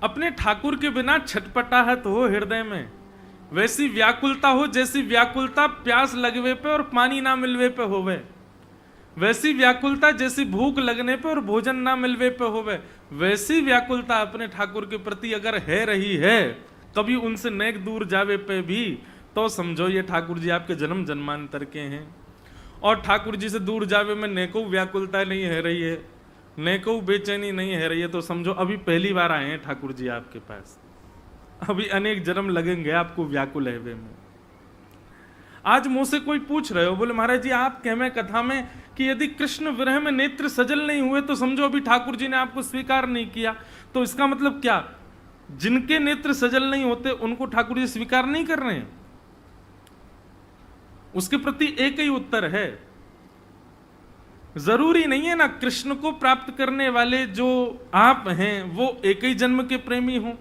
अपने ठाकुर के बिना छटपटाहट हो हृदय में, वैसी व्याकुलता हो जैसी व्याकुलता प्यास लगवे पे और पानी ना मिलवे पे होवे, वैसी व्याकुलता जैसी भूख लगने पे और भोजन ना मिलवे पे होवे, वैसी व्याकुलता अपने ठाकुर के प्रति अगर है रही है कभी उनसे नेक दूर जावे पे भी, तो समझो ये ठाकुर जी आपके जन्म जन्मांतर के हैं। और ठाकुर जी से दूर जावे में नेको व्याकुलता नहीं है रही है, नेको बेचैनी नहीं है रही है, तो समझो अभी पहली बार आए हैं ठाकुर जी आपके पास, अभी अनेक जन्म लगेंगे आपको व्याकुल हैवे में। आज मुझसे कोई पूछ रहे हो, बोले महाराज जी आप कहमे कथा में कि यदि कृष्ण विरह में नेत्र सजल नहीं हुए तो समझो अभी ठाकुर जी ने आपको स्वीकार नहीं किया, तो इसका मतलब क्या, जिनके नेत्र सजल नहीं होते उनको ठाकुर जी स्वीकार नहीं कर रहे हैं? उसके प्रति एक ही उत्तर है, जरूरी नहीं है ना कृष्ण को प्राप्त करने वाले जो आप हैं वो एक ही जन्म के प्रेमी हों,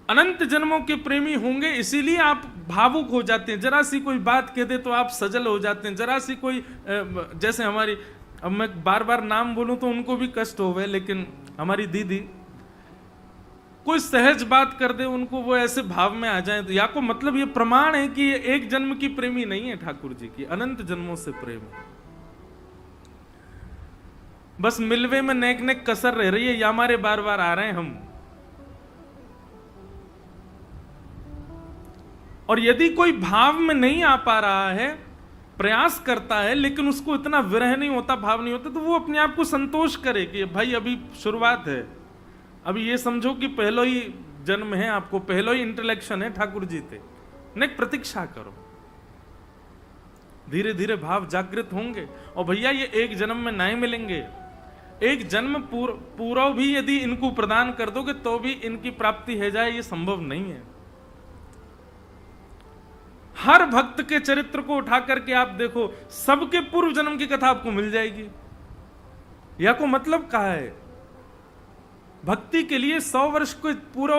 अनंत जन्मों के प्रेमी होंगे, इसीलिए आप भावुक हो जाते हैं। जरा सी कोई बात कह दे तो आप सजल हो जाते हैं, जरा सी कोई जैसे हमारी, अब मैं बार बार नाम बोलूं तो उनको भी कष्ट होवे, लेकिन हमारी दीदी कोई सहज बात कर दे उनको वो ऐसे भाव में आ जाए, तो या को मतलब ये प्रमाण है कि ये एक जन्म की प्रेमी नहीं है ठाकुर जी की, अनंत जन्मों से प्रेम है। बस मिलवे में नेक नेक कसर रह रही है, या हमारे बार बार आ रहे हैं हम। और यदि कोई भाव में नहीं आ पा रहा है, प्रयास करता है लेकिन उसको इतना विरह नहीं होता, भाव नहीं होता, तो वो अपने आप को संतोष करे कि भाई अभी शुरुआत है, अभी ये समझो कि पहलो ही जन्म है, आपको पहलो ही इंटेलेक्शन है ठाकुर जी थे, नेक प्रतीक्षा करो, धीरे धीरे भाव जागृत होंगे। और भैया ये एक जन्म में नहीं मिलेंगे, एक जन्म पूरा भी यदि इनको प्रदान कर दोगे तो भी इनकी प्राप्ति है जाए, ये संभव नहीं है। हर भक्त के चरित्र को उठा करके आप देखो, सबके पूर्व जन्म की कथा आपको मिल जाएगी। या को मतलब कहा है, भक्ति के लिए 100 वर्ष को पूरा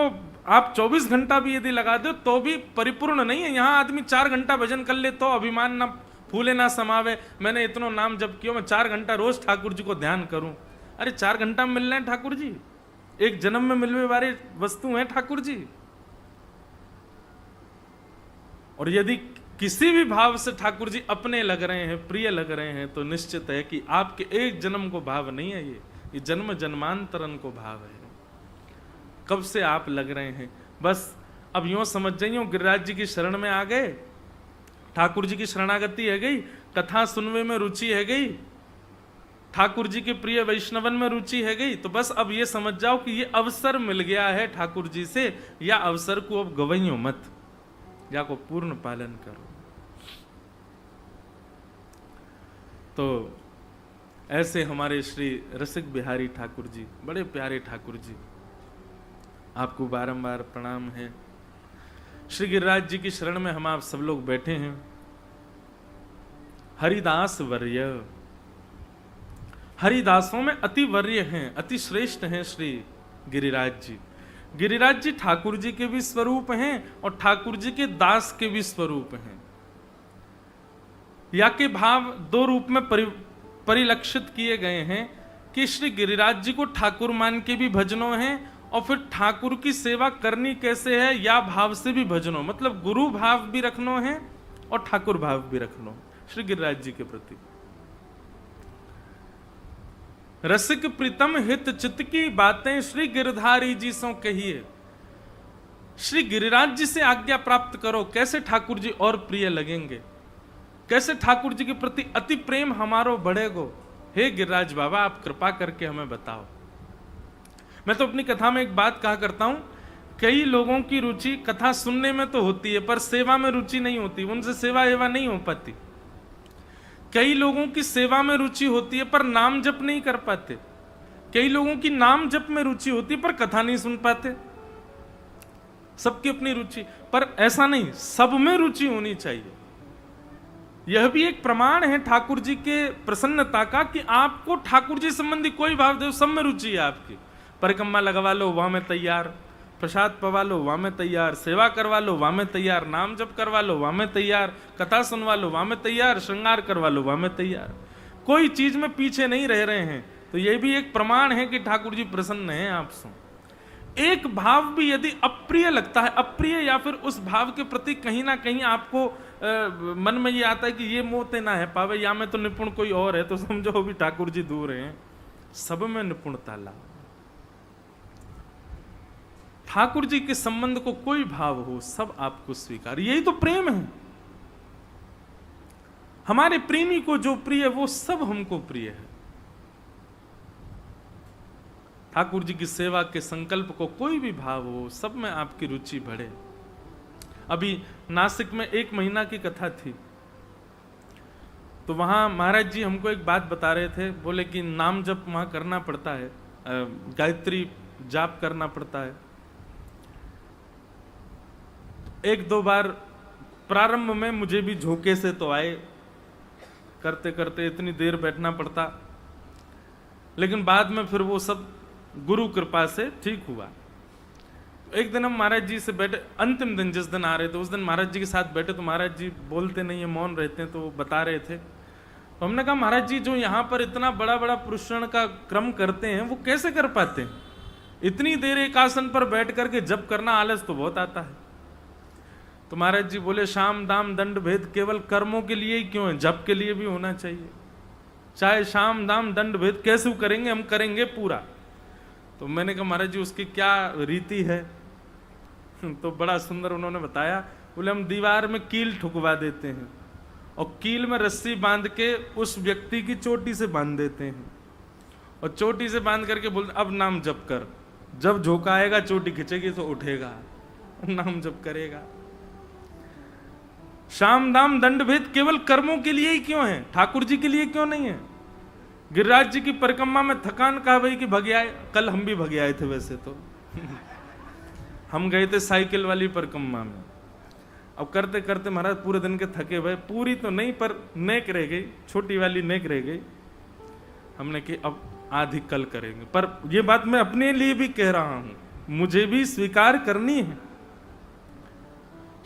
आप 24 घंटा भी यदि लगा दो तो भी परिपूर्ण नहीं है। यहां आदमी 4 घंटा भजन कर ले तो अभिमान ना फूले ना समावे, मैंने इतना नाम जप किया, मैं 4 घंटा रोज ठाकुर जी को ध्यान करूं। अरे 4 घंटा में मिल रहे हैं ठाकुर जी, एक जन्म में मिलने वाली वस्तु है ठाकुर जी। और यदि किसी भी भाव से ठाकुर जी अपने लग रहे हैं, प्रिय लग रहे हैं, तो निश्चित है कि आपके एक जन्म को भाव नहीं है, ये जन्म जन्मांतरन को भाव है। कब से आप लग रहे हैं, बस अब यूं समझ जाइए, गिरिराज जी की शरण में आ गए, ठाकुर जी की शरणागति है गई, कथा सुनवे में रुचि है गई, ठाकुर जी के प्रिय वैष्णवन में रुचि है गई, तो बस अब ये समझ जाओ कि ये अवसर मिल गया है ठाकुर जी से, या अवसर को अब गवैयो मत, या को पूर्ण पालन करो। तो ऐसे हमारे श्री रसिक बिहारी ठाकुर जी, बड़े प्यारे ठाकुर जी, आपको बारंबार प्रणाम है। श्री गिरिराज जी की शरण में हम आप सब लोग बैठे हैं। हरिदास वर्य, हरिदासों में अति वर्य हैं, अति श्रेष्ठ हैं श्री गिरिराज जी। गिरिराज जी ठाकुर जी के भी स्वरूप हैं और ठाकुर जी के दास के भी स्वरूप हैं। या के भाव 2 रूप में परिलक्षित किए गए हैं कि श्री गिरिराज जी को ठाकुर मान के भी भजनों हैं, और फिर ठाकुर की सेवा करनी कैसे है या भाव से भी भजनों, मतलब गुरु भाव भी रखनो है और ठाकुर भाव भी रखनो श्री गिरिराज जी के प्रति। रसिक प्रीतम हित चित्त की बातें श्री गिरधारी जी सो कहिए। श्री गिरिराज जी से आज्ञा प्राप्त करो, कैसे ठाकुर जी और प्रिय लगेंगे, कैसे ठाकुर जी के प्रति अति प्रेम हमारो बढ़ेगो। हे गिरिराज बाबा आप कृपा करके हमें बताओ। मैं तो अपनी कथा में एक बात कहा करता हूं, कई लोगों की रुचि कथा सुनने में तो होती है पर सेवा में रुचि नहीं होती, उनसे सेवा एवा नहीं हो पाती। कई लोगों की सेवा में रुचि होती है पर नाम जप नहीं कर पाते, कई लोगों की नाम जप में रुचि होती है पर कथा नहीं सुन पाते। सबकी अपनी रुचि, पर ऐसा नहीं, सब में रुचि होनी चाहिए। यह भी एक प्रमाण है ठाकुर जी के प्रसन्नता का कि आपको ठाकुर जी संबंधी कोई भाव दे, सब में रुचि है आपकी। परिक्रमा लगवा लो वहां में तैयार, प्रसाद पवा लो वहां में तैयार, सेवा करवा लो वहां में तैयार, नाम जप करवा लो वहां में तैयार, कथा सुनवा लो वहां में तैयार, श्रृंगार करवा लो वहां में तैयार, कोई चीज में पीछे नहीं रह रहे हैं। तो यह भी एक प्रमाण है कि ठाकुर जी प्रसन्न हैं आपसे। एक भाव भी यदि अप्रिय लगता है, अप्रिय या फिर उस भाव के प्रति कहीं ना कहीं आपको मन में ये आता है कि ये मोते ना है पावे, या में तो निपुण कोई और है, तो समझो भी ठाकुर जी दूर हैं। सब में निपुणता ला। ठाकुर जी के संबंध को कोई भाव हो, सब आपको स्वीकार। यही तो प्रेम है। हमारे प्रेमी को जो प्रिय है वो सब हमको प्रिय है। ठाकुर जी की सेवा के संकल्प को कोई भी भाव हो, सब में आपकी रुचि बढ़े। अभी नासिक में 1 महीना की कथा थी, तो वहां महाराज जी हमको एक बात बता रहे थे। बोले कि नाम जप वहां करना पड़ता है, गायत्री जाप करना पड़ता है। 1-2 बार प्रारंभ में मुझे भी झोंके से तो आए, करते करते इतनी देर बैठना पड़ता, लेकिन बाद में फिर वो सब गुरु कृपा से ठीक हुआ। एक दिन हम महाराज जी से बैठे, अंतिम दिन जिस दिन आ रहे थे उस दिन महाराज जी के साथ बैठे, तो महाराज जी बोलते नहीं है, मौन रहते हैं, तो वो बता रहे थे। तो हमने कहा महाराज जी जो यहाँ पर इतना बड़ा बड़ा पुरुषण का क्रम करते हैं वो कैसे कर पाते हैं? इतनी देर एक आसन पर बैठ करके जप करना, आलस तो बहुत आता है। तो महाराज जी बोले शाम दाम दंड भेद केवल कर्मों के लिए ही क्यों है, जप के लिए भी होना चाहिए। चाहे शाम दाम दंड भेद कैसे करेंगे, हम करेंगे पूरा। तो मैंने कहा महाराज जी उसकी क्या रीति है? तो बड़ा सुंदर उन्होंने बताया। बोले हम दीवार में कील ठुकवा देते हैं और कील में रस्सी बांध के उस व्यक्ति की चोटी से बांध देते हैं, और चोटी से बांध करके बोलते अब नाम जप कर। जब झोंका आएगा चोटी खिंचेगी तो उठेगा, नाम जप करेगा। शाम दाम दंड भेद केवल कर्मों के लिए ही क्यों है, ठाकुर जी के लिए क्यों नहीं है? गिरिराज जी की परिक्रमा में थकान कहा भाई कि भगे आए। कल हम भी भगे आए थे वैसे तो हम गए थे साइकिल वाली परिक्रमा में। अब करते करते महाराज पूरे दिन के थके भाई, पूरी तो नहीं पर नेक रह गई, छोटी वाली नेक रह गई। हमने कि अब आधी कल करेंगे। पर यह बात मैं अपने लिए भी कह रहा हूं, मुझे भी स्वीकार करनी है।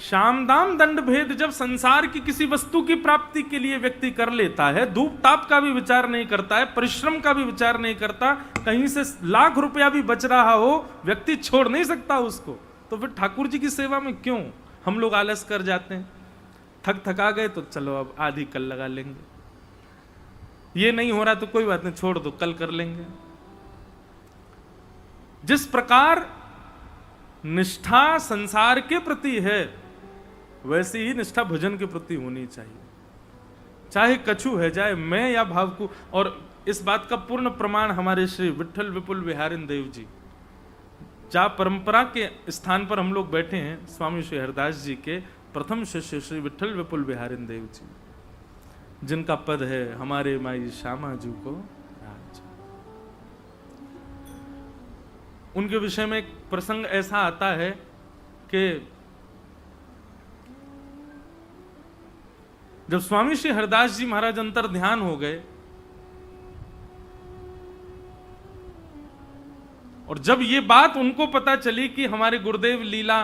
शाम दाम दंड भेद जब संसार की किसी वस्तु की प्राप्ति के लिए व्यक्ति कर लेता है, धूप ताप का भी विचार नहीं करता है, परिश्रम का भी विचार नहीं करता, कहीं से लाख रुपया भी बच रहा हो, व्यक्ति छोड़ नहीं सकता उसको। तो फिर ठाकुर जी की सेवा में क्यों हम लोग आलस कर जाते हैं? थका गए तो चलो अब आधी कल लगा लेंगे, ये नहीं हो रहा तो कोई बात नहीं, छोड़ दो, कल कर लेंगे। जिस प्रकार निष्ठा संसार के प्रति है वैसी ही निष्ठा भजन के प्रति होनी चाहिए, चाहे कछु है जाए मैं या भावकु। और इस बात का पूर्ण प्रमाण हमारे श्री विठल विपुल बिहारिन देव जी, जहाँ परंपरा के स्थान पर हम लोग बैठे हैं, स्वामी श्री हरदास जी के प्रथम शिष्य श्री विठल विपुल बिहारिन देव जी, जिनका पद है हमारे माई श्यामा जी को राज। उनके विषय में एक प्रसंग ऐसा आता है कि जब स्वामी श्री हरदास जी महाराज अंतर ध्यान हो गए और जब ये बात उनको पता चली कि हमारे गुरुदेव लीला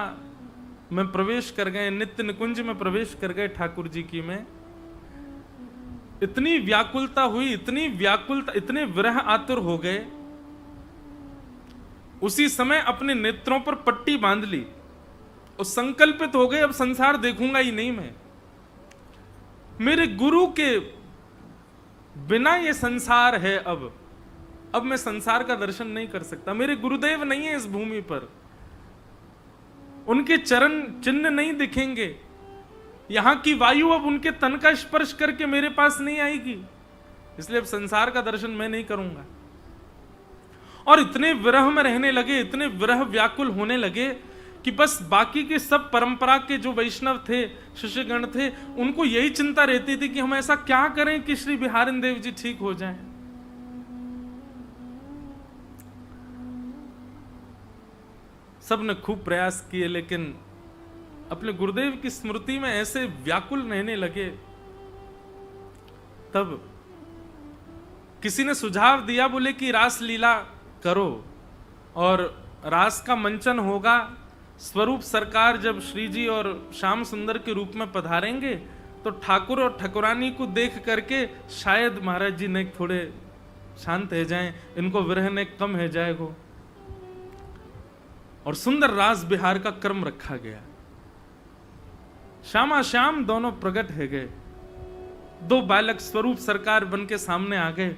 में प्रवेश कर गए, नित्य निकुंज में प्रवेश कर गए ठाकुर जी की, में इतनी व्याकुलता हुई, इतनी व्याकुलता, इतने विरह आतुर हो गए। उसी समय अपने नेत्रों पर पट्टी बांध ली और संकल्पित हो गए अब संसार देखूंगा ही नहीं मैं, मेरे गुरु के बिना ये संसार है, अब मैं संसार का दर्शन नहीं कर सकता। मेरे गुरुदेव नहीं है इस भूमि पर, उनके चरण चिन्ह नहीं दिखेंगे, यहां की वायु अब उनके तन का स्पर्श करके मेरे पास नहीं आएगी, इसलिए अब संसार का दर्शन मैं नहीं करूंगा। और इतने विरह में रहने लगे, इतने विरह व्याकुल होने लगे कि बस बाकी के सब परंपरा के जो वैष्णव थे, शिष्यगण थे, उनको यही चिंता रहती थी कि हम ऐसा क्या करें कि श्री बिहारिन देव जी ठीक हो जाएं। सब ने खूब प्रयास किए, लेकिन अपने गुरुदेव की स्मृति में ऐसे व्याकुल रहने लगे। तब किसी ने सुझाव दिया, बोले कि रास लीला करो और रास का मंचन होगा, स्वरूप सरकार जब श्री जी और श्याम सुंदर के रूप में पधारेंगे तो ठाकुर और ठाकुरानी को देख करके शायद महाराज जी ने थोड़े शांत हो जाएं, इनको विरह ने कम हो जाएगा। और सुंदर रास बिहार का क्रम रखा गया। श्यामा श्याम दोनों प्रकट है गए, दो बालक स्वरूप सरकार बन के सामने आ गए।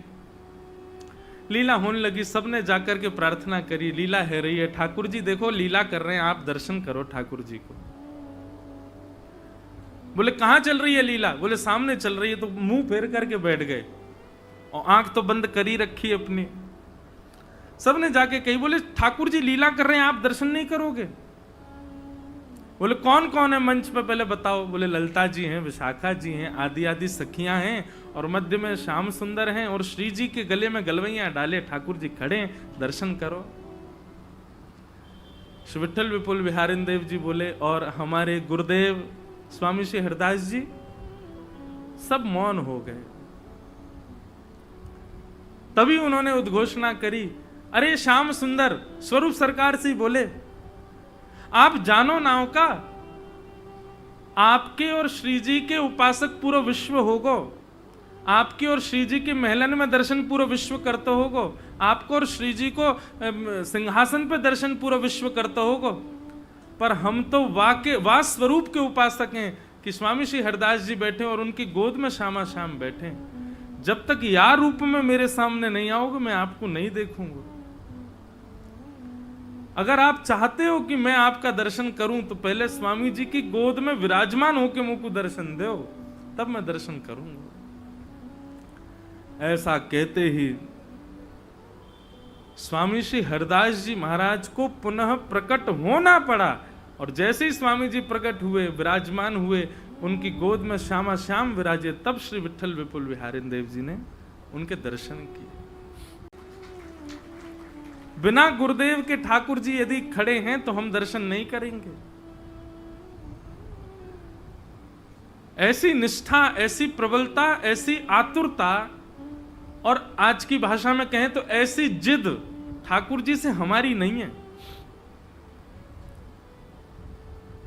लीला होने लगी, सबने जाकर के प्रार्थना करी, लीला है रही है, ठाकुर जी देखो लीला कर रहे हैं, आप दर्शन करो ठाकुर जी को। बोले कहां चल रही है लीला? बोले सामने चल रही है। तो मुंह फेर करके बैठ गए और आंख तो बंद करी रखी अपनी। सबने जाके कही, बोले ठाकुर जी लीला कर रहे हैं, आप दर्शन नहीं करोगे? बोले कौन कौन है मंच पे पहले बताओ। बोले ललिता जी हैं, विशाखा जी हैं, आदि आदि सखियां हैं, और मध्य में श्याम सुंदर हैं, और श्री जी के गले में गलवैया डाले ठाकुर जी खड़े हैं, दर्शन करो। श्री विठल विपुल बिहारिन देव जी बोले, और हमारे गुरुदेव स्वामी श्री हरदास जी सब मौन हो गए। तभी उन्होंने उद्घोषणा करी, अरे श्याम सुंदर स्वरूप सरकार से बोले, आप जानो नाव का, आपके और श्री जी के उपासक पूरा विश्व होगो, आपके और श्री जी के महलन में दर्शन पूरा विश्व करते होगो, आपको और श्री जी को सिंहासन पे दर्शन पूरा विश्व करते होगो, पर हम तो वा स्वरूप के उपासक हैं कि स्वामी श्री हरदास जी बैठे और उनकी गोद में श्यामा श्याम बैठे। जब तक या रूप में मेरे सामने नहीं आओगे मैं आपको नहीं देखूंगा। अगर आप चाहते हो कि मैं आपका दर्शन करूं तो पहले स्वामी जी की गोद में विराजमान होकर मुझको दर्शन दो, तब मैं दर्शन करूंगा। ऐसा कहते ही स्वामी श्री हरदास जी महाराज को पुनः प्रकट होना पड़ा, और जैसे ही स्वामी जी प्रकट हुए, विराजमान हुए, उनकी गोद में श्यामा श्याम विराजे, तब श्री विठल विपुल बिहारिन देव जी ने उनके दर्शन किए। बिना गुरुदेव के ठाकुर जी यदि खड़े हैं तो हम दर्शन नहीं करेंगे। ऐसी निष्ठा, ऐसी प्रबलता, ऐसी आतुरता, और आज की भाषा में कहें तो ऐसी जिद ठाकुर जी से हमारी नहीं है।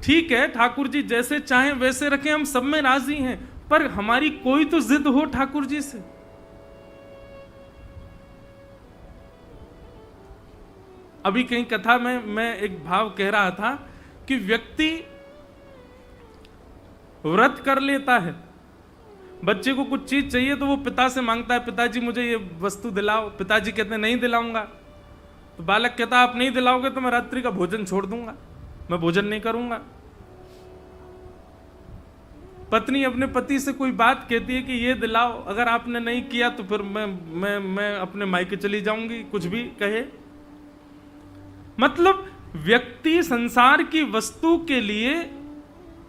ठीक है, ठाकुर जी जैसे चाहें वैसे रखें, हम सब में राजी हैं, पर हमारी कोई तो जिद हो ठाकुर जी से। अभी कहीं कथा में मैं एक भाव कह रहा था कि व्यक्ति व्रत कर लेता है, बच्चे को कुछ चीज चाहिए तो वो पिता से मांगता है, पिताजी मुझे ये वस्तु दिलाओ। पिताजी कहते हैं नहीं दिलाऊंगा। तो बालक कहता आप नहीं दिलाओगे तो मैं रात्रि का भोजन छोड़ दूंगा, मैं भोजन नहीं करूंगा। पत्नी अपने पति से कोई बात कहती है कि ये दिलाओ, अगर आपने नहीं किया तो फिर मैं अपने मायके चली जाऊंगी, कुछ भी कहे। मतलब व्यक्ति संसार की वस्तु के लिए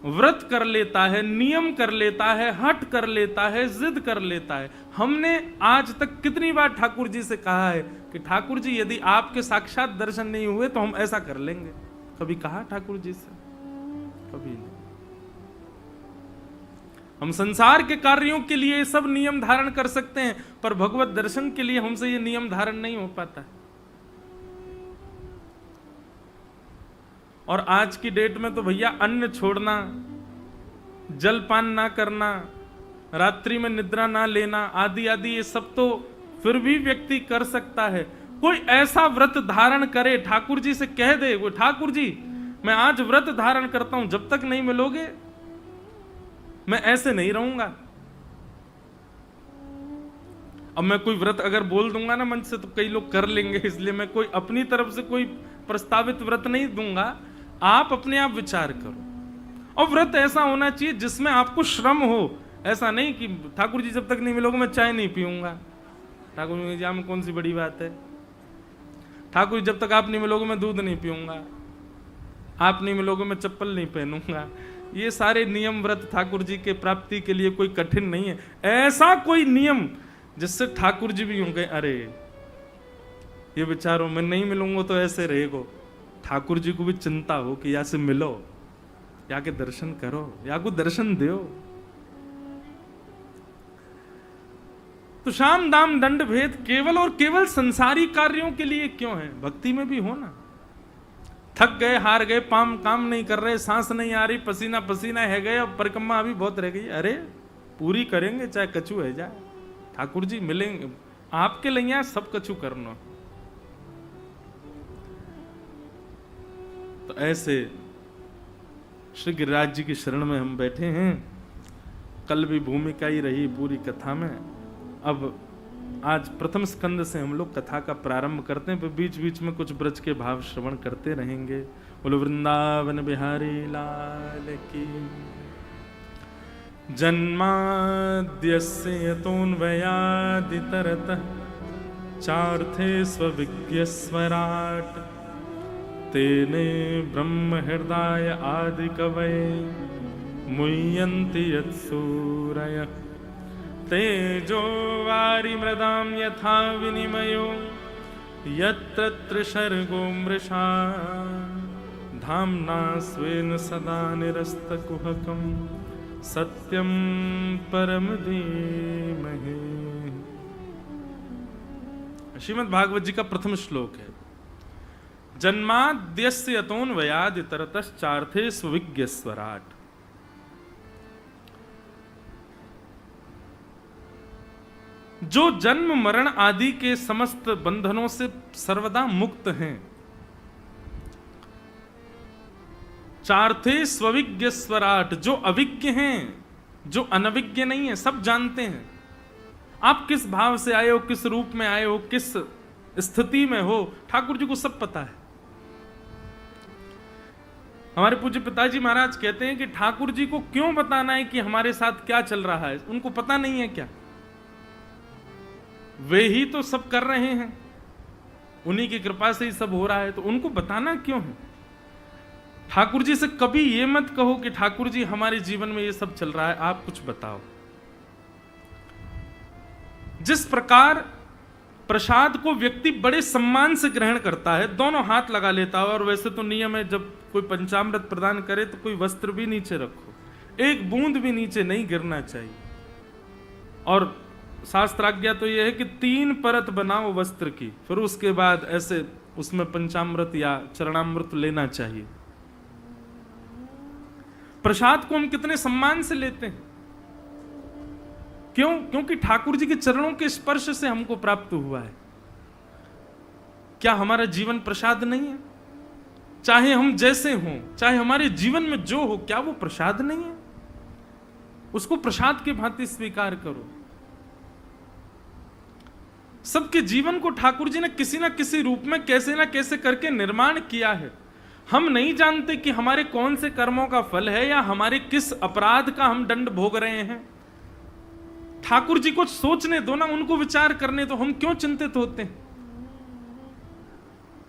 व्रत कर लेता है, नियम कर लेता है, हट कर लेता है, जिद कर लेता है। हमने आज तक कितनी बार ठाकुर जी से कहा है कि ठाकुर जी यदि आपके साक्षात दर्शन नहीं हुए तो हम ऐसा कर लेंगे? कभी कहा ठाकुर जी से? कभी नहीं। हम संसार के कार्यों के लिए सब नियम धारण कर सकते हैं, पर भगवत दर्शन के लिए हमसे ये नियम धारण नहीं हो पाता। और आज की डेट में तो भैया अन्न छोड़ना, जलपान ना करना, रात्रि में निद्रा ना लेना, आदि आदि, ये सब तो फिर भी व्यक्ति कर सकता है। कोई ऐसा व्रत धारण करे, ठाकुर जी से कह दे वो, ठाकुर जी मैं आज व्रत धारण करता हूं, जब तक नहीं मिलोगे मैं ऐसे नहीं रहूंगा। अब मैं कोई व्रत अगर बोल दूंगा ना मंच से तो कई लोग कर लेंगे, इसलिए मैं कोई अपनी तरफ से कोई प्रस्तावित व्रत नहीं दूंगा। आप अपने आप विचार करो। और व्रत ऐसा होना चाहिए जिसमें आपको श्रम हो। ऐसा नहीं कि ठाकुर जी जब तक नहीं मिलोगे मैं चाय नहीं पीऊंगा। ठाकुर जी में कौन सी बड़ी बात है? ठाकुर जी जब तक आप नहीं मिलोगे मैं दूध नहीं पीऊंगा, आप नहीं मिलोगे मैं चप्पल नहीं पहनूंगा। ये सारे नियम व्रत ठाकुर जी के प्राप्ति के लिए कोई कठिन नहीं है। ऐसा कोई नियम जिससे ठाकुर जी भी होंगे अरे ये विचारो मैं नहीं मिलूंगा तो ऐसे रहेगो। ठाकुर जी को भी चिंता हो कि या से मिलो, या के दर्शन करो, या को दर्शन दो। तो शाम दाम दंड भेद केवल और केवल संसारी कार्यों के लिए क्यों है? भक्ति में भी हो ना। थक गए, हार गए, काम नहीं कर रहे, सांस नहीं आ रही, पसीना पसीना है गए, अब परिक्रमा अभी बहुत रह गई, अरे पूरी करेंगे चाहे कछु है जाए। ठाकुर जी मिलेंगे, आपके लिए सब कछु करना। तो ऐसे श्री गिरिराज जी की शरण में हम बैठे हैं। कल भी भूमिका ही रही पूरी कथा में। अब आज प्रथम स्कंद से हम लोग कथा का प्रारंभ करते हैं, फिर बीच बीच में कुछ ब्रज के भाव श्रवण करते रहेंगे। बोलो वृंदावन बिहारी लाल की। जन्माद्यस्य यतोऽन्वयादितरतः चार्थे स्वविज्ञस्वराट् तेने ब्रह्म हृदय आदि कवये मुह्यन्ति यत्सूरयः तेजो वारिमृदां यथा विनिमयो यत्र त्रिसर्गो मृषा धाम्ना स्वेन सदा निरस्तकुहकं सत्यं परम धीमहि। श्रीमद् भागवत जी का प्रथम श्लोक है। जन्माद्यस्य यतोऽन्वयादितरतश्चार्थे स्वविज्ञस्वराट्। जो जन्म मरण आदि के समस्त बंधनों से सर्वदा मुक्त हैं, चार्थे स्वविज्ञ स्वराट, जो अविज्ञ हैं, जो अनविज्ञ नहीं है, सब जानते हैं। आप किस भाव से आए हो, किस रूप में आए हो, किस स्थिति में हो, ठाकुर जी को सब पता है। हमारे पूज्य पिताजी महाराज कहते हैं कि ठाकुर जी को क्यों बताना है कि हमारे साथ क्या चल रहा है, उनको पता नहीं है क्या? वे ही तो सब कर रहे हैं, उन्हीं की कृपा से ही सब हो रहा है, तो उनको बताना क्यों है? ठाकुर जी से कभी ये मत कहो कि ठाकुर जी हमारे जीवन में ये सब चल रहा है, आप कुछ बताओ। जिस प्रकार प्रसाद को व्यक्ति बड़े सम्मान से ग्रहण करता है, दोनों हाथ लगा लेता है, और वैसे तो नियम है जब कोई पंचामृत प्रदान करे तो कोई वस्त्र भी नीचे रखो, एक बूंद भी नीचे नहीं गिरना चाहिए। और शास्त्राज्ञा तो यह है कि 3 परत बनाओ वस्त्र की, फिर उसके बाद ऐसे उसमें पंचामृत या चरणामृत लेना चाहिए। प्रसाद को हम कितने सम्मान से लेते हैं, क्यों? क्योंकि ठाकुर जी के चरणों के स्पर्श से हमको प्राप्त हुआ है। क्या हमारा जीवन प्रसाद नहीं है? चाहे हम जैसे हों, चाहे हमारे जीवन में जो हो, क्या वो प्रसाद नहीं है? उसको प्रसाद के भांति स्वीकार करो। सबके जीवन को ठाकुर जी ने किसी ना किसी रूप में कैसे ना कैसे करके निर्माण किया है। हम नहीं जानते कि हमारे कौन से कर्मों का फल है या हमारे किस अपराध का हम दंड भोग रहे हैं। ठाकुर जी को सोचने दो ना, उनको विचार करने दो, हम क्यों चिंतित होते हैं?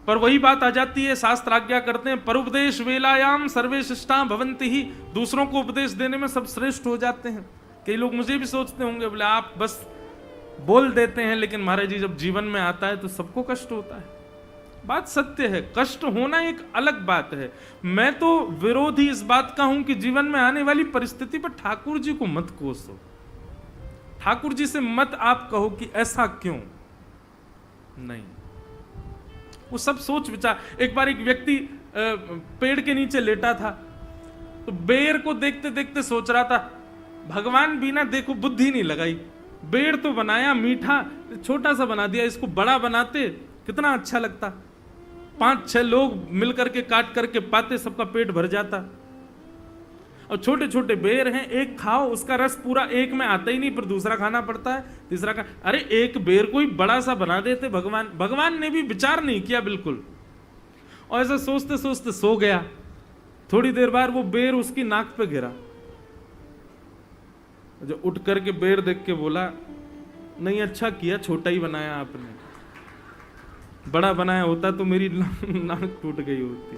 पर वही बात आ जाती है, शास्त्र आज्ञा करते हैं परोपदेश वेलायाम सर्वे शिष्टा भवन्ति ही। दूसरों को उपदेश देने में सब श्रेष्ठ हो जाते हैं। कई लोग मुझे भी सोचते होंगे, बोले आप बस बोल देते हैं, लेकिन महाराज जी जब जीवन में आता है तो सबको कष्ट होता है। बात सत्य है, कष्ट होना एक अलग बात है। मैं तो विरोधी इस बात का हूं कि जीवन में आने वाली परिस्थिति पर ठाकुर जी को मत कोसो। ठाकुर जी से मत आप कहो कि ऐसा क्यों, नहीं। वो सब सोच विचार। एक बार एक व्यक्ति पेड़ के नीचे लेटा था, तो बेर को देखते देखते सोच रहा था, भगवान बिना देखो बुद्धि नहीं लगाई, बेर तो बनाया मीठा, छोटा सा बना दिया, इसको बड़ा बनाते कितना अच्छा लगता। 5-6 लोग मिलकर के काट करके पाते, सबका पेट भर जाता। और छोटे छोटे बेर हैं, एक खाओ, उसका रस पूरा एक में आता ही नहीं, पर दूसरा खाना पड़ता है, तीसरा का। अरे एक बेर को ही बड़ा सा बना देते भगवान ने भी विचार नहीं किया बिल्कुल। और ऐसा सोचते सोचते सो गया। थोड़ी देर बाद वो बेर उसकी नाक पे गिरा। जो उठ करके बेर देख के बोला, नहीं अच्छा किया, छोटा ही बनाया आपने, बड़ा बनाया होता तो मेरी नाक टूट गई होती।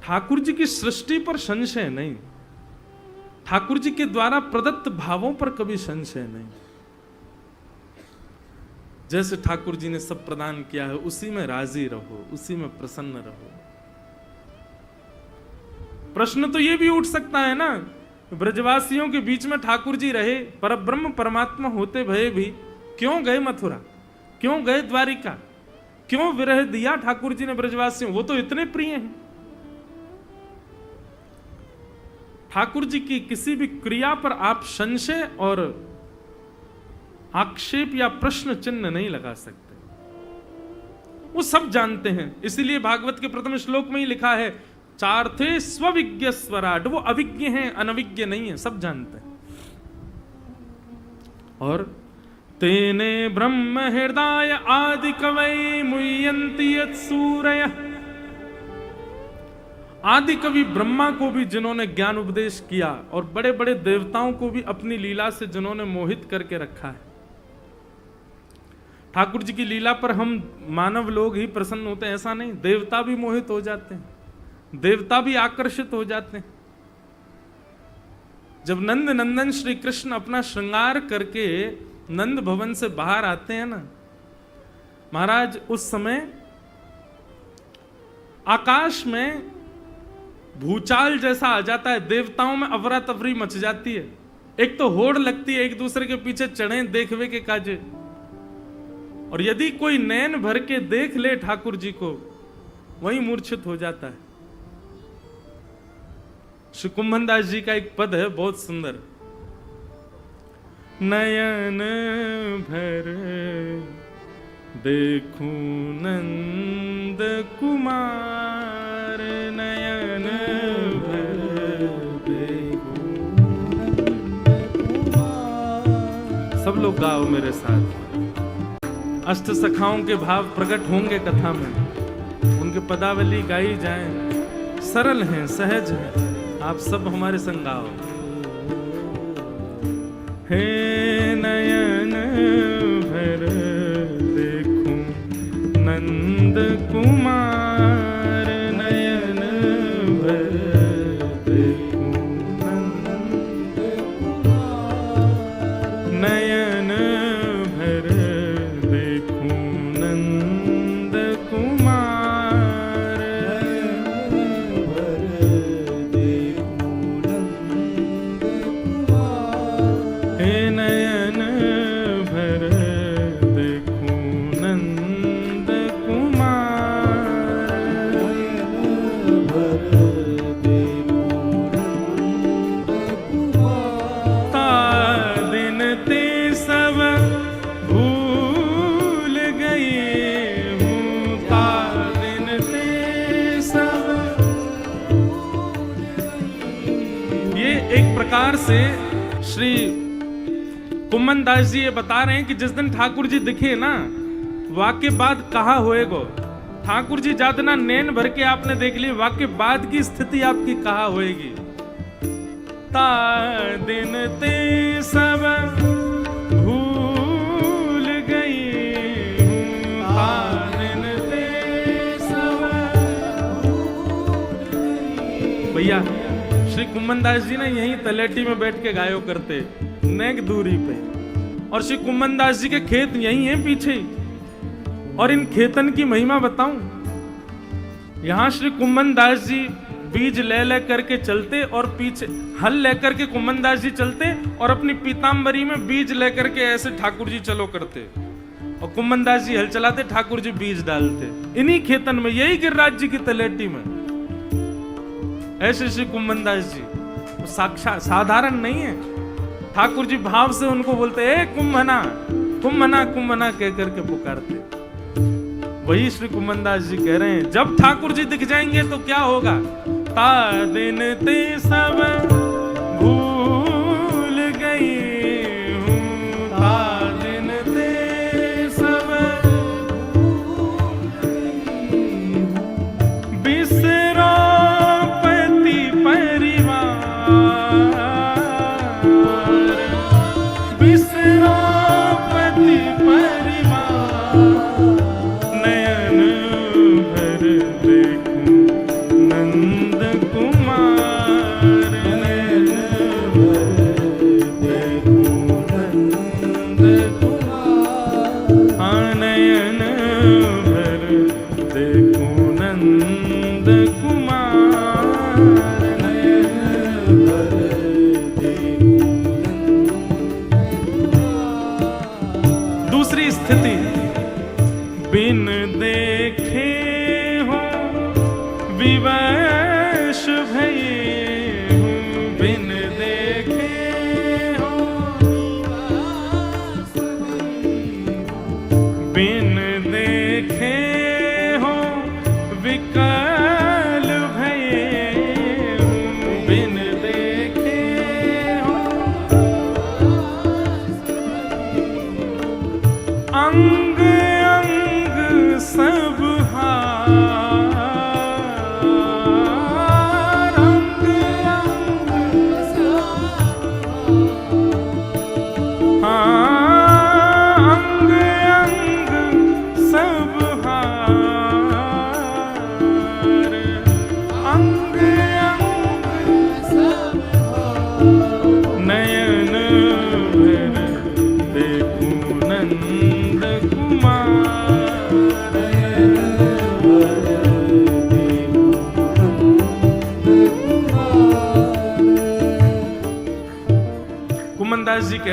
ठाकुर जी की सृष्टि पर संशय नहीं, ठाकुर जी के द्वारा प्रदत्त भावों पर कभी संशय नहीं। जैसे ठाकुर जी ने सब प्रदान किया है, उसी में राजी रहो, उसी में प्रसन्न रहो। प्रश्न तो ये भी उठ सकता है ना, ब्रजवासियों के बीच में ठाकुर जी रहे, परब्रह्म परमात्मा होते भये भी क्यों गए मथुरा, क्यों गए द्वारिका, क्यों विरह दिया ठाकुर जी ने ब्रजवासियों? वो तो इतने प्रिय हैं। ठाकुर जी की किसी भी क्रिया पर आप संशय और आक्षेप या प्रश्न चिन्ह नहीं लगा सकते। वो सब जानते हैं। इसीलिए भागवत के प्रथम श्लोक में ही लिखा है, चार थे स्वविज्ञ स्वराट। वो अविज्ञ हैं, अनविज्ञ नहीं है, सब जानते हैं। और तेने ब्रह्म हृदय आदि कवै मुह्यन्ति यत्सूरयः। आदि कवि ब्रह्मा को भी जिन्होंने ज्ञान उपदेश किया और बड़े बड़े देवताओं को भी अपनी लीला से जिन्होंने मोहित करके रखा है। ठाकुर जी की लीला पर हम मानव लोग ही प्रसन्न होते हैं ऐसा नहीं, देवता भी मोहित हो जाते हैं, देवता भी आकर्षित हो जाते हैं। जब नंद नंदन श्री कृष्ण अपना श्रृंगार करके नंद भवन से बाहर आते हैं ना महाराज, उस समय आकाश में भूचाल जैसा आ जाता है, देवताओं में अफरा तफरी मच जाती है। एक तो होड़ लगती है, एक दूसरे के पीछे चढ़े देखवे के काजे। और यदि कोई नैन भर के देख ले ठाकुर जी को, वही मूर्छित हो जाता है। श्री कुंभन दास जी का एक पद है बहुत सुंदर, नयन भर देखूं नंद कुमार, नयन भर देखूं नंद कुमार। सब लोग गाओ मेरे साथ। अष्ट सखाओं के भाव प्रकट होंगे कथा में, उनके पदावली गाई जाए, सरल हैं, सहज हैं। आप सब हमारे संग गाओ। हे नयन भर देखूं नंद कुमार, नयन भर देखूं नंद कुमार, नयन भर देखूं नंद कुमार, नयन भर देखूं नंद कुमार। हे नयन भर देखूं नंद कुमार, नयन भर देखूं नंद कुमार। ता दिन ते सब भूल गए हूँ, ता दिन ते सब। ये एक प्रकार से श्री कुम्मन दास जी ये बता रहे हैं कि जिस दिन ठाकुर जी दिखे ना, वाक्य बाद कहा होएगो। ठाकुर जी जातना नैन भर के आपने देख ली, वाक्य बाद की स्थिति आपकी कहा होएगी। ता दिन ते सब भूल गई हूँ, ता दिन ते सब भूल गई। भैया श्री कुम्मन दास जी ना यहीं तलेटी में बैठ के गायो करते, नेक दूरी पे। और श्री कुम्मन दास जी के खेत यहीं हैं पीछे ही। और इन खेतन की महिमा बताऊं, यहां श्री कुम्मन दास जी बीज ले करके चलते और पीछे हल लेकर के कुम्मन दास जी चलते और अपनी पीताम्बरी में बीज लेकर के ऐसे ठाकुर जी चलो करते। और कुम्मन दास जी हल चलाते, ठाकुर जी बीज डालते इन्हीं खेतन में, यही गिरिराज जी की तलेटी में। ऐसे श्री कुम्मन दास जी साक्षात साधारण नहीं है। ठाकुर जी भाव से उनको बोलते, ए कुम्भना कुम्भना कुम्भना कह करके पुकारते। वही श्री कुम्भन दास जी कह रहे हैं, जब ठाकुर जी दिख जाएंगे तो क्या होगा। ता दिन ते सब भूल गई हूँ, ता दिन ते सब बिसरो पति परिवार, बिसरो पति परिवार, नयन भर देखूं नंद कुमार, नयन भर देखूं नंद कुमार। हाँ नयन भर देखूं नंद कुमार, नयन भर देखूं नंद कुमार। दूसरी स्थिति, बिन देखे हो विवश भये हूँ, बिन देखे हो विवश भये हूँ, बिन देखे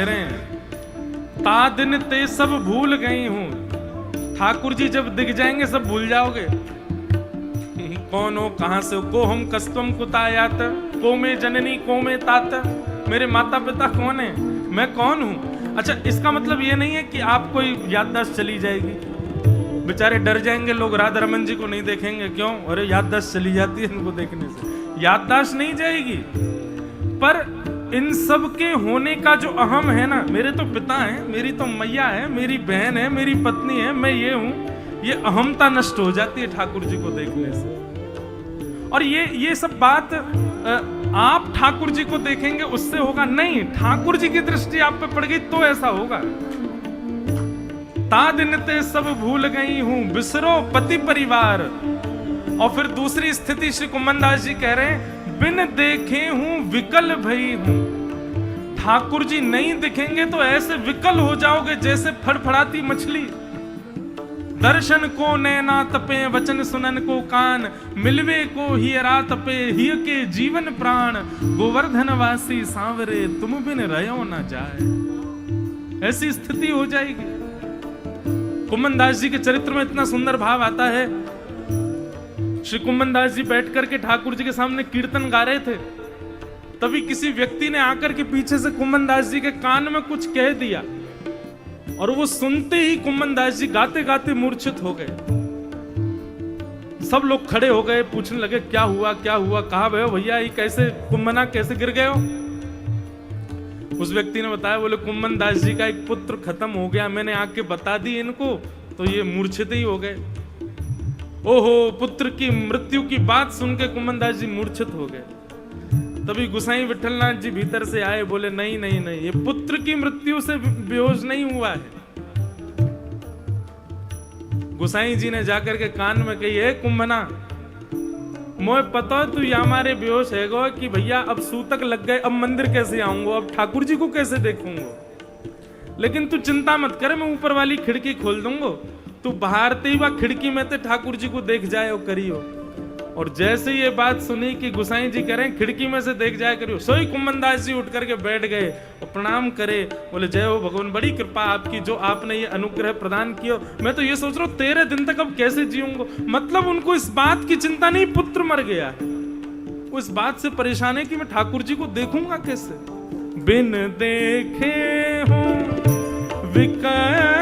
रहे हैं, ता दिन ते सब भूल गई हूं। ठाकुर जी जब दिख जाएंगे सब भूल जाओगे। कौन हो, कहां से हो? को हम कस्तम कुतायात, को में जननी को में तात। मेरे माता पिता कौन है, मैं कौन हूं? अच्छा, इसका मतलब ये नहीं है कि आपको याददाश्त चली जाएगी। बेचारे डर जाएंगे लोग, राधा रमन जी को नहीं देखेंगे। क्यों? अरे याददाश्त चली जाती है इनको देखने से। याददाश्त नहीं जाएगी, पर इन सब के होने का जो अहम है ना, मेरे तो पिता हैं, मेरी तो मैया है, मेरी बहन है, मेरी पत्नी है, मैं ये हूं, ये अहमता नष्ट हो जाती है ठाकुर जी को देखने से। और ये सब बात आप ठाकुर जी को देखेंगे उससे होगा नहीं, ठाकुर जी की दृष्टि आप पे पड़ गई तो ऐसा होगा। ता दिन ते सब भूल गई हूं, बिसरो पति परिवार। और फिर दूसरी स्थिति श्री कुम्मनदास जी कह रहे हैं, बिन देखे हूं विकल भई हूं। ठाकुर जी नहीं दिखेंगे तो ऐसे विकल हो जाओगे जैसे फड़फड़ाती मछली। दर्शन को नैना तपे, वचन सुनन को कान, मिलवे को हियरा तपे, हिय के जीवन प्राण। गोवर्धन वासी सांवरे, तुम बिन रहो ना जाए। ऐसी स्थिति हो जाएगी। कुम्मनदास जी के चरित्र में इतना सुंदर भाव आता है। श्री कुम्मनदास जी बैठ करके ठाकुर जी के सामने कीर्तन गा रहे थे, तभी किसी व्यक्ति ने आकर के पीछे से कुम्मनदास जी के कान में कुछ कह दिया, और वो सुनते ही कुम्मनदास जी गाते गाते मूर्छित हो गए। सब लोग खड़े हो गए, पूछने लगे क्या हुआ क्या हुआ, कहा भैया ये कैसे कुम्मना, कैसे गिर गए हो? उस व्यक्ति ने बताया, बोले कुम्मनदास जी का एक पुत्र खत्म हो गया, मैंने आके बता दी इनको तो ये मूर्छित ही हो गए। ओहो, पुत्र की मृत्यु की बात सुन के कुम्मनदास जी मूर्छित हो गए। तभी गुसाई विठलनाथ जी भीतर से आए, बोले नहीं नहीं नहीं, ये पुत्र की मृत्यु से बेहोश नहीं हुआ है। गुसाई जी ने जाकर के कान में कही, है कुम्भना, मोए पता तू या हमारे बेहोश है गो कि भैया अब सूतक लग गए, अब मंदिर कैसे आऊंगा, अब ठाकुर जी को कैसे देखूंगा। लेकिन तू चिंता मत कर, मैं ऊपर वाली खिड़की खोल दूंगा, तू बाहरते ही वह खिड़की में ते ठाकुर जी को देख जाए और करियो। और जैसे ये बात सुनी कि गुसाई जी कह रहे हैं खिड़की में से देख जाए करियो, सोई कुम्मनदास जी उठ करके बैठ गए और प्रणाम करे, बोले जय हो भगवान, बड़ी कृपा आपकी जो आपने ये अनुग्रह प्रदान किया। मैं तो ये सोच रहा हूँ 13 दिन तक अब कैसे जीऊंगा। मतलब उनको इस बात की चिंता नहीं, पुत्र मर गया है, वो इस बात से परेशान है कि मैं ठाकुर जी को देखूंगा कैसे। बिन देखे हूं विकल